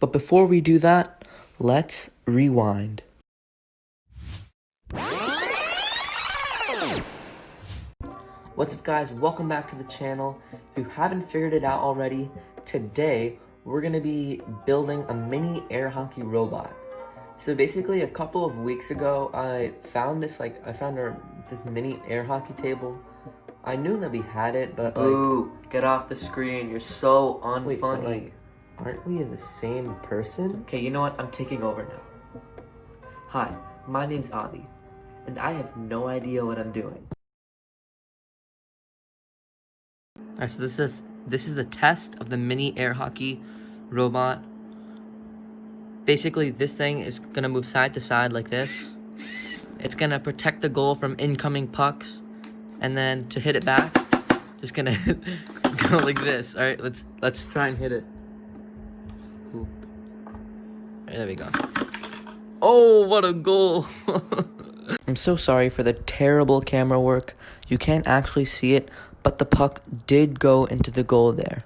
But before we do that, let's rewind. What's up guys, welcome back to the channel. If you haven't figured it out already, today we're gonna be building a mini air hockey robot. So basically a couple of weeks ago, I found this this mini air hockey table. I knew that we had it, but Ooh, get off the screen, you're so unfunny. wait, but, aren't we the same person? Okay, you know what, I'm taking over now. Hi, my name's Avi, and I have no idea what I'm doing. Alright, so this is the test of the mini air hockey robot. Basically, this thing is gonna move side to side like this. It's gonna protect the goal from incoming pucks, and then to hit it back, just gonna go like this. All right, let's try and hit it. Ooh. Right, there we go. Oh, what a goal! I'm so sorry for the terrible camera work. You can't actually see it, but the puck did go into the goal there.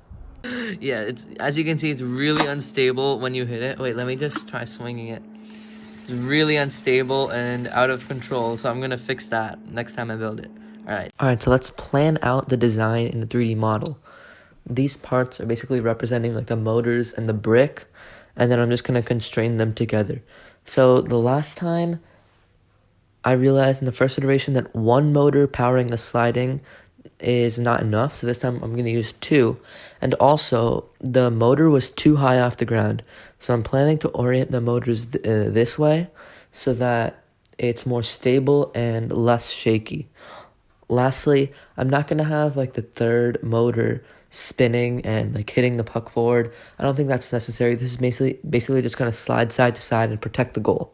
Yeah, it's, as you can see, it's really unstable when you hit it. Wait, let me just try swinging it. It's really unstable and out of control, so I'm gonna fix that next time I build it. Alright, so let's plan out the design in the 3D model. These parts are basically representing like the motors and the brick, and then I'm just gonna constrain them together. So the last time, I realized in the first iteration that one motor powering the sliding is not enough, so this time I'm going to use two. And also, the motor was too high off the ground, so I'm planning to orient the motors this way so that it's more stable and less shaky. Lastly, I'm not going to have like the third motor spinning and like hitting the puck forward. I don't think that's necessary. This is basically just going to slide side to side and protect the goal.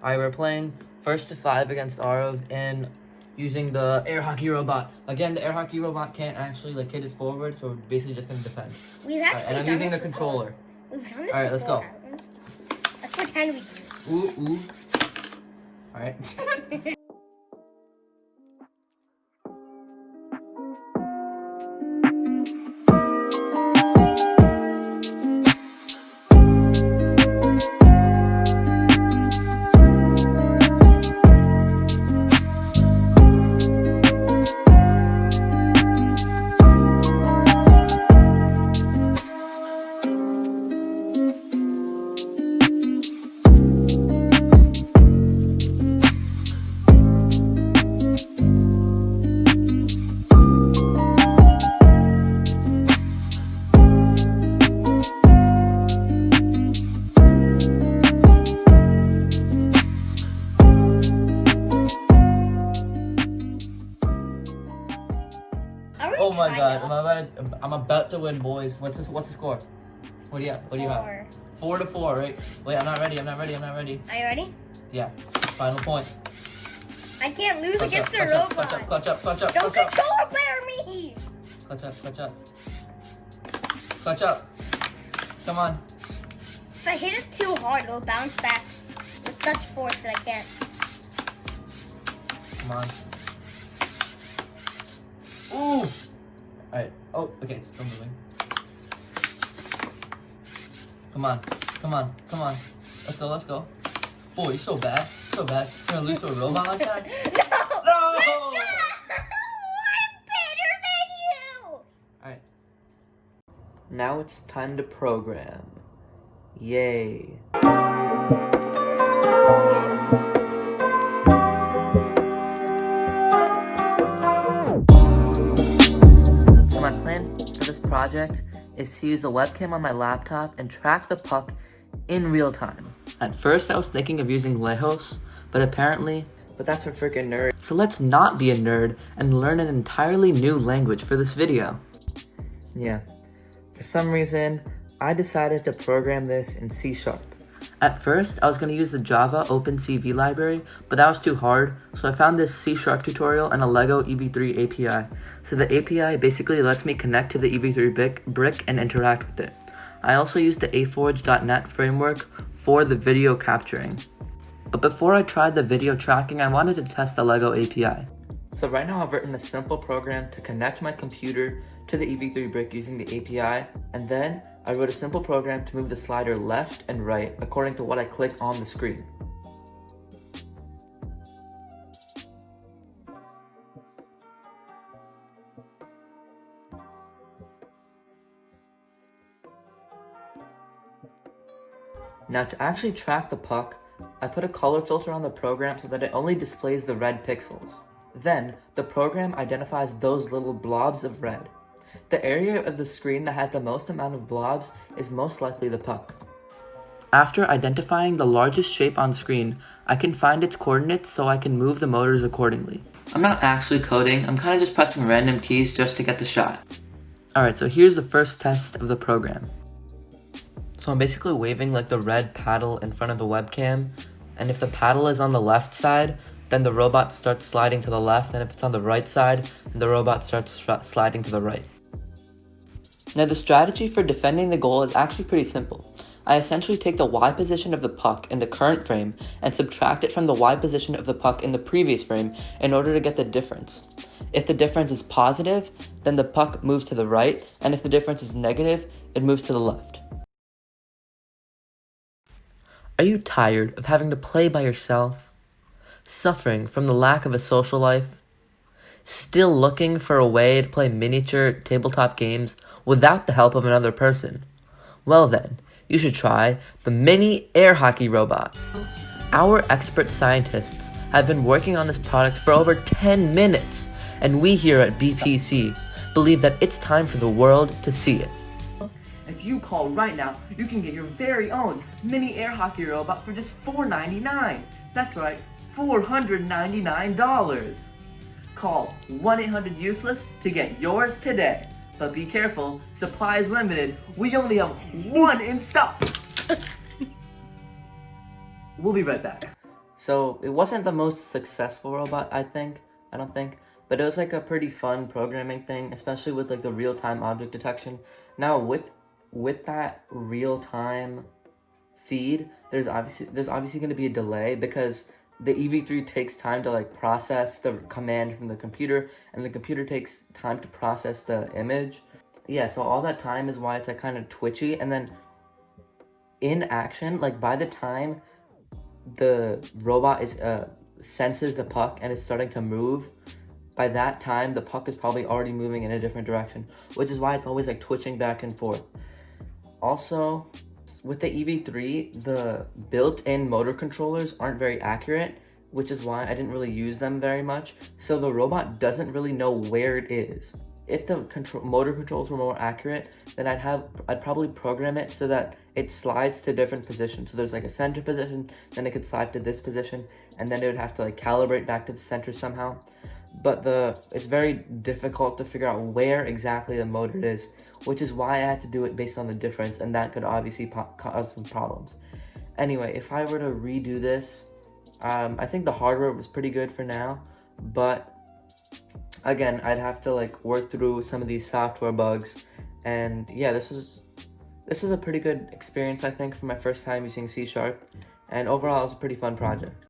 Alright, we're playing first to 5 against Arav and using the air hockey robot. Again, the air hockey robot can't actually like hit it forward, so we're basically just gonna defend. We've actually and I'm using the controller. We've done this Alright, let's go. Let's pretend we Ooh, ooh. Alright. Oh my god, I'm about to win, boys. What's the score? What do you have? 4-4, right? Wait, I'm not ready. Are you ready? Yeah. Final point. I can't lose against the robot. Clutch up. Don't controller player me! Clutch up. Come on. If I hit it too hard, it'll bounce back with such force that I can't. Come on. Ooh! Alright. Oh, okay, it's still moving. Come on. Let's go. Boy, you're so bad. You're gonna lose to a robot like that? No! I'm better than you! Alright. Now it's time to program. Yay. My plan for this project is to use the webcam on my laptop and track the puck in real time. At first I was thinking of using Lejos, but that's for freaking nerds. So let's not be a nerd and learn an entirely new language for this video. Yeah, for some reason, I decided to program this in C#. At first, I was going to use the Java OpenCV library, but that was too hard, so I found this C# tutorial and a Lego EV3 API. So the API basically lets me connect to the EV3 brick and interact with it. I also used the aforge.net framework for the video capturing. But before I tried the video tracking, I wanted to test the Lego API. So right now I've written a simple program to connect my computer to the EV3 brick using the API, and then I wrote a simple program to move the slider left and right according to what I click on the screen. Now to actually track the puck, I put a color filter on the program so that it only displays the red pixels. Then, the program identifies those little blobs of red. The area of the screen that has the most amount of blobs is most likely the puck. After identifying the largest shape on screen, I can find its coordinates so I can move the motors accordingly. I'm not actually coding, I'm kind of just pressing random keys just to get the shot. Alright, so here's the first test of the program. So I'm basically waving like the red paddle in front of the webcam, and if the paddle is on the left side, then the robot starts sliding to the left, and if it's on the right side, then the robot starts sliding to the right. Now the strategy for defending the goal is actually pretty simple. I essentially take the Y position of the puck in the current frame and subtract it from the Y position of the puck in the previous frame in order to get the difference. If the difference is positive, then the puck moves to the right, and if the difference is negative, it moves to the left. Are you tired of having to play by yourself? Suffering from the lack of a social life? Still looking for a way to play miniature tabletop games without the help of another person? Well then, you should try the mini air hockey robot. Our expert scientists have been working on this product for over 10 minutes, and we here at BPC believe that it's time for the world to see it. If you call right now, you can get your very own mini air hockey robot for just $4.99. That's right, $499. Call 1-800-USELESS to get yours today. But be careful, supply is limited. We only have one in stock. We'll be right back. So it wasn't the most successful robot, I don't think, but it was like a pretty fun programming thing, especially with like the real-time object detection. Now with that real-time feed, there's obviously going to be a delay because the EV3 takes time to like process the command from the computer, and the computer takes time to process the image. Yeah, so all that time is why it's like kind of twitchy, and then in action, like by the time the robot is senses the puck and is starting to move, by that time the puck is probably already moving in a different direction, which is why it's always like twitching back and forth. Also, with the EV3, the built-in motor controllers aren't very accurate, which is why I didn't really use them very much, so the robot doesn't really know where it is. If the motor controls were more accurate, then I'd probably program it so that it slides to different positions. So there's like a center position, then it could slide to this position, and then it would have to like calibrate back to the center somehow. But it's very difficult to figure out where exactly the motor is, which is why I had to do it based on the difference, and that could obviously cause some problems. Anyway, if I were to redo this, I think the hardware was pretty good for now, but again, I'd have to like work through some of these software bugs, and yeah, this was a pretty good experience, I think, for my first time using C#, and overall it was a pretty fun project.